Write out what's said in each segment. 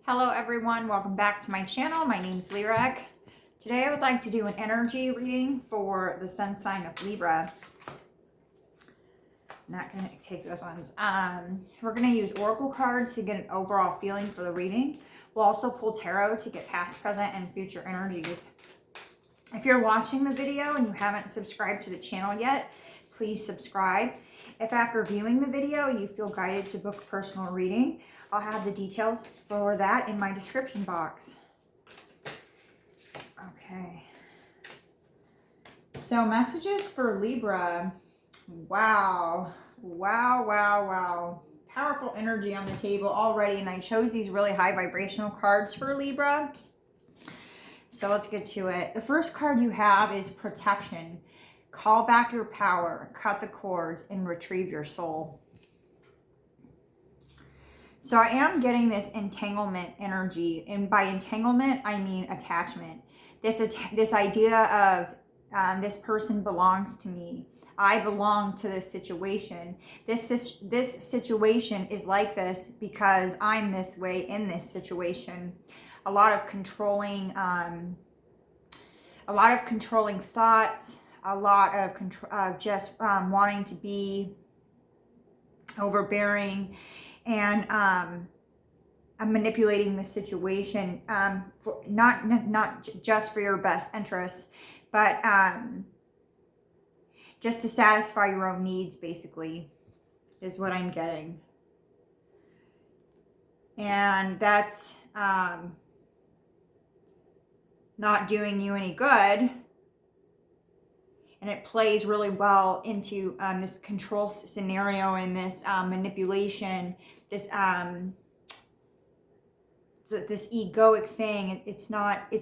Hello everyone, welcome back to my channel. My name's Lyricbeckford. Today I would like to do an energy reading for the sun sign of Libra. Not going to take those ones. We're going to use oracle cards to get an overall feeling for the reading. We'll also pull tarot to get past, present, and future energies. If you're watching the video and you haven't subscribed to the channel yet, please subscribe. If after viewing the video you feel guided to book a personal reading, I'll have the details for that in my description box. Okay. So messages for Libra. Wow. Wow, wow, wow. Powerful energy on the table already, and I chose these really high vibrational cards for Libra. So let's get to it. The first card you have is protection. Call back your power, cut the cords, and retrieve your soul. So I am getting this entanglement energy, and by entanglement I mean attachment. This idea of this person belongs to me. I belong to this situation. This situation is like this because I'm this way in this situation. A lot of controlling thoughts. A lot of just wanting to be overbearing. And I'm manipulating the situation, for not just for your best interests, but just to satisfy your own needs, basically, is what I'm getting. And that's not doing you any good. And it plays really well into this control scenario and this manipulation, this egoic thing. It's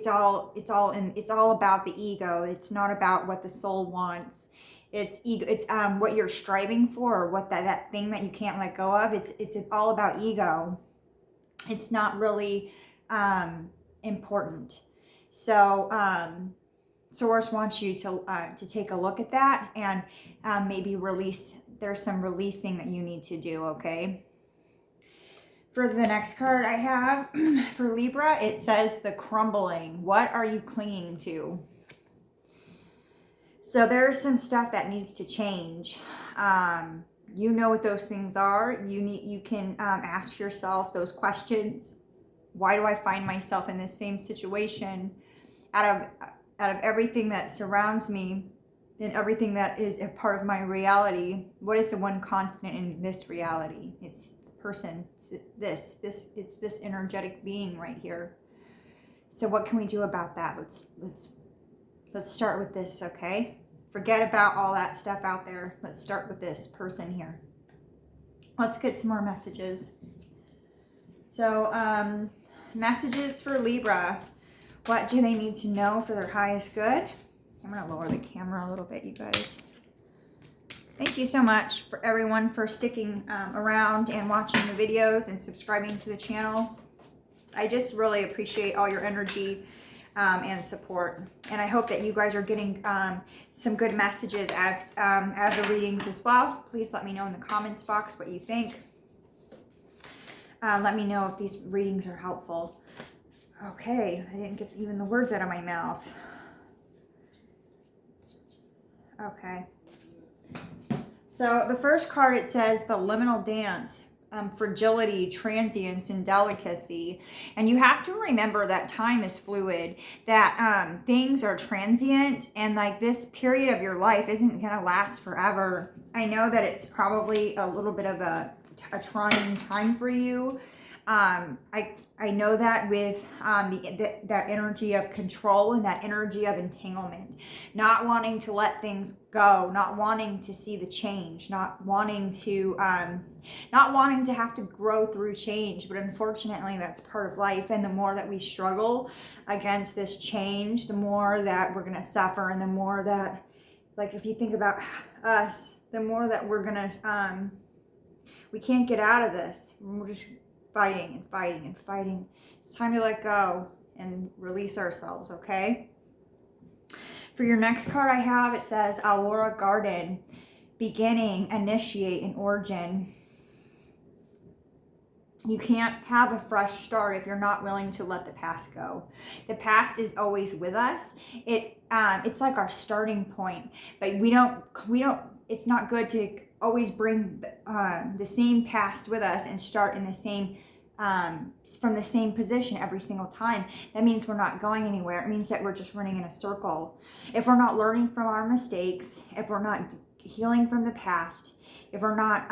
all about the ego. It's not about what the soul wants. It's ego. It's what you're striving for, or what that thing that you can't let go of. It's all about ego. It's not really important. So Source wants you to take a look at that and maybe release. There's some releasing that you need to do, okay? For the next card I have for Libra, it says the crumbling. What are you clinging to? So there's some stuff that needs to change. You know what those things are. You can ask yourself those questions. Why do I find myself in this same situation? Out of everything that surrounds me and everything that is a part of my reality, what is the one constant in this reality? It's the person. It's this energetic being right here. So what can we do about that? Let's start with this, okay? Forget about all that stuff out there. Let's start with this person here. Let's get some more messages. So messages for Libra. What do they need to know for their highest good? I'm going to lower the camera a little bit, you guys. Thank you so much for everyone for sticking around and watching the videos and subscribing to the channel. I just really appreciate all your energy and support. And I hope that you guys are getting some good messages out of the readings as well. Please let me know in the comments box what you think. Let me know if these readings are helpful. Okay, I didn't get even the words out of my mouth. Okay. So the first card, it says the liminal dance, fragility, transience, and delicacy. And you have to remember that time is fluid, that things are transient, and like this period of your life isn't going to last forever. I know that it's probably a little bit of a trying time for you. I know that with that energy of control and that energy of entanglement, not wanting to let things go, not wanting to see the change, not wanting to have to grow through change. But unfortunately, that's part of life. And the more that we struggle against this change, the more that we're going to suffer, and the more that, like, if you think about us, the more that we're going to, we can't get out of this. We're just fighting and fighting and fighting. It's time to let go and release ourselves, okay? For your next card I have, it says Aurora Garden, beginning, initiate, and origin. You can't have a fresh start if you're not willing to let the past go. The past is always with us. It's like our starting point, but we don't. It's not good to always bring the same past with us and start in the same from the same position every single time. That means we're not going anywhere. It means that we're just running in a circle. If we're not learning from our mistakes, if we're not healing from the past, if we're not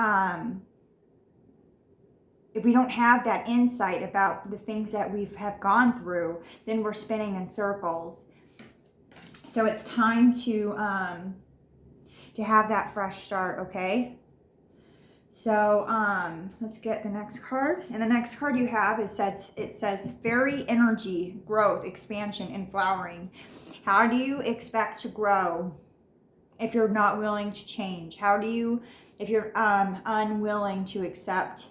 if we don't have that insight about the things that we have gone through, then we're spinning in circles. So it's time to have that fresh start, okay? So let's get the next card. And the next card you have it says fairy energy, growth, expansion, and flowering. How do you expect to grow if you're not willing to change? How do you, if you're unwilling to accept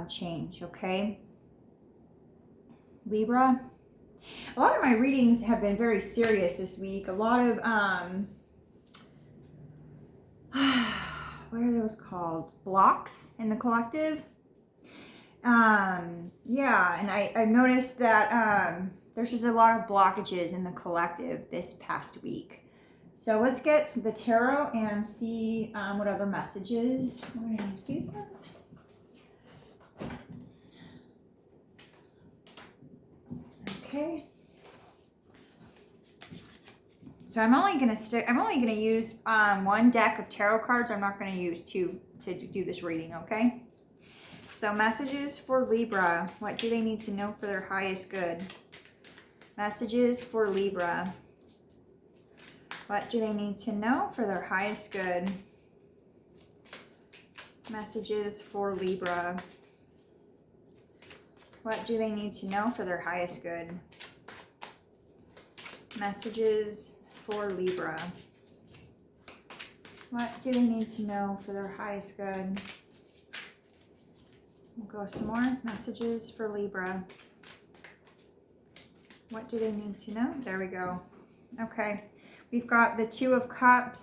change, okay? Libra. A lot of my readings have been very serious this week. A lot of what are those called? Blocks in the collective. Yeah, and I noticed that there's just a lot of blockages in the collective this past week. So let's get the tarot and see what other messages. I'm going to use these ones. Okay. So I'm only going to use one deck of tarot cards. I'm not going to use two to do this reading, okay? So messages for Libra. What do they need to know for their highest good? Messages for Libra. What do they need to know for their highest good? Messages for Libra. What do they need to know for their highest good? Messages for Libra. What do they need to know for their highest good? We'll go some more. Messages for Libra. What do they need to know? There we go. Okay. We've got the Two of Cups,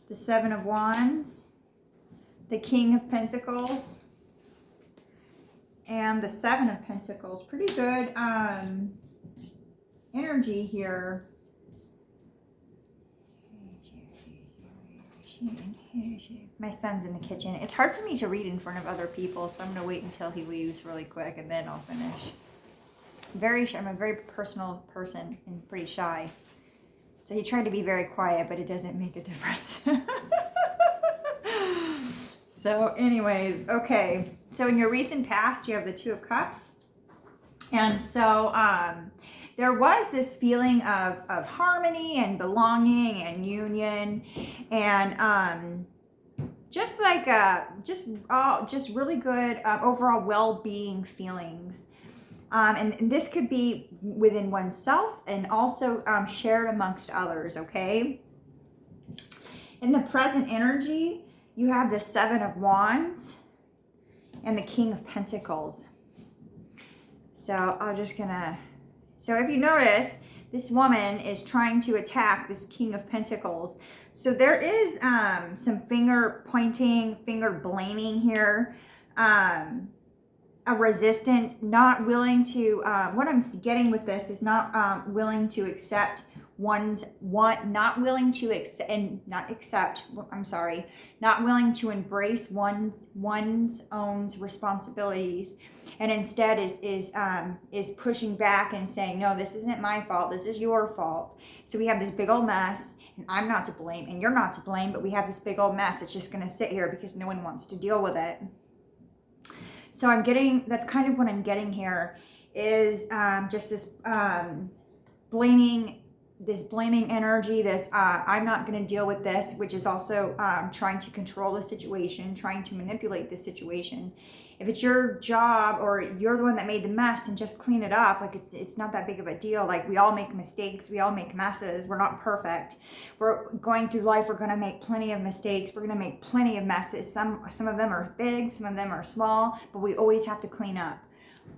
the Seven of Wands, the King of Pentacles, and the Seven of Pentacles. Pretty good energy here. My son's in the kitchen. It's hard for me to read in front of other people, so I'm going to wait until he leaves really quick and then I'll finish. I'm a very personal person and pretty shy. So he tried to be very quiet, but it doesn't make a difference. So anyways, okay. So in your recent past, you have the Two of Cups. And so there was this feeling of harmony and belonging and union and just like just really good overall well-being feelings. And this could be within oneself and also shared amongst others, okay? In the present energy, you have the Seven of Wands and the King of Pentacles. So so if you notice, this woman is trying to attack this King of Pentacles. So there is some finger pointing, finger blaming here. A resistance, not willing to, what I'm getting with this is not willing to accept not willing to embrace one's own responsibilities, and instead is pushing back and saying, no, this isn't my fault, this is your fault. So we have this big old mess, and I'm not to blame, and you're not to blame, but we have this big old mess that's just gonna sit here because no one wants to deal with it. So that's kind of what I'm getting here is just this blaming energy, this I'm not going to deal with this, which is also trying to control the situation, trying to manipulate the situation. If it's your job or you're the one that made the mess, and just clean it up, like it's not that big of a deal. Like we all make mistakes, we all make messes, we're not perfect. We're going through life, we're going to make plenty of mistakes, we're going to make plenty of messes. Some of them are big, some of them are small, but we always have to clean up.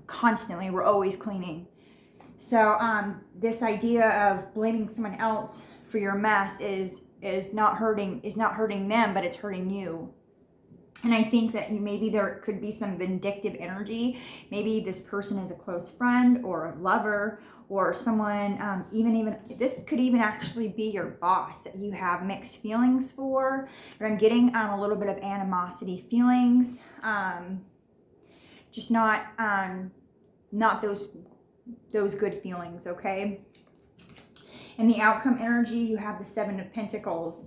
Constantly, we're always cleaning. So this idea of blaming someone else for your mess is not hurting them, but it's hurting you. And I think that maybe there could be some vindictive energy. Maybe this person is a close friend or a lover or someone, even this could even actually be your boss that you have mixed feelings for. But I'm getting a little bit of animosity feelings, just not those good feelings, okay? In the outcome energy, you have the Seven of Pentacles.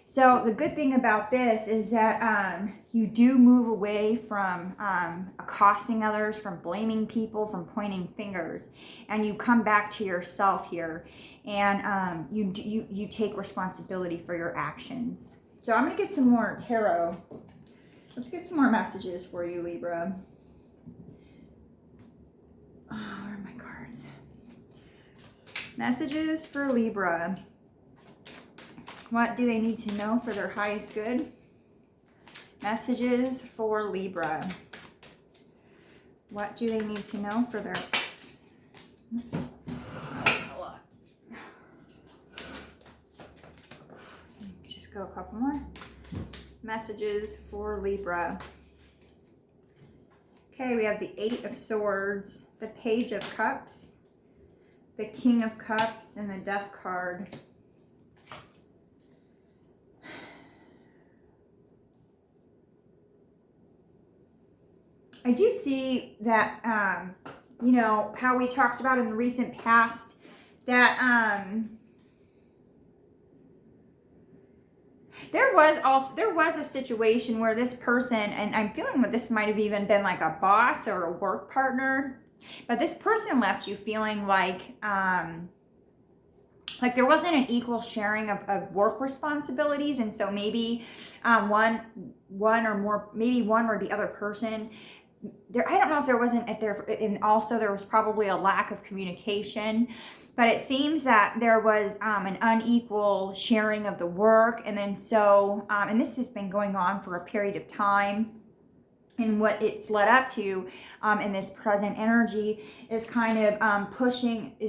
So the good thing about this is that you do move away from accosting others, from blaming people, from pointing fingers, and you come back to yourself here, and you take responsibility for your actions. So I'm going to get some more tarot. Let's get some more messages for you, Libra. Oh, where are my cards? Messages for Libra. What do they need to know for their highest good? Messages for Libra. What do they need to know for their... Oops. A lot. Just go a couple more. Messages for Libra. Okay, we have the Eight of Swords, the Page of Cups, the King of Cups, and the Death card. I do see that, you know, how we talked about in the recent past, that there was a situation where this person, and I'm feeling that this might have even been like a boss or a work partner, but this person left you feeling like there wasn't an equal sharing of work responsibilities, and so maybe one or more, maybe one or the other person. I don't know if there wasn't, and also there was probably a lack of communication, but it seems that there was an unequal sharing of the work, and then so, and this has been going on for a period of time, and what it's led up to in this present energy is kind of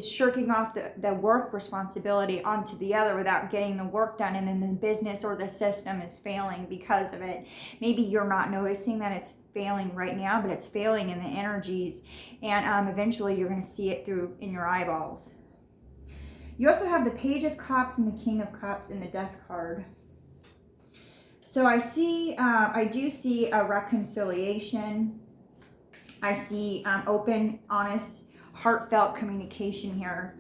shirking off the work responsibility onto the other without getting the work done, and then the business or the system is failing because of it. Maybe you're not noticing that it's failing right now, but it's failing in the energies, and eventually you're going to see it through in your eyeballs. You also have the Page of Cups and the King of Cups and the Death card. So I do see a reconciliation. I see open, honest, heartfelt communication here.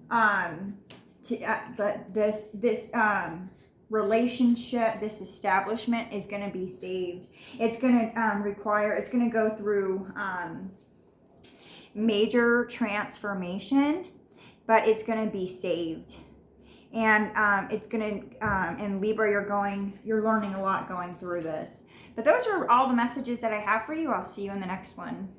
But this relationship, this establishment is going to be saved. It's going to go through major transformation, but it's going to be saved. And it's going to, in Libra, you're learning a lot going through this. But those are all the messages that I have for you. I'll see you in the next one.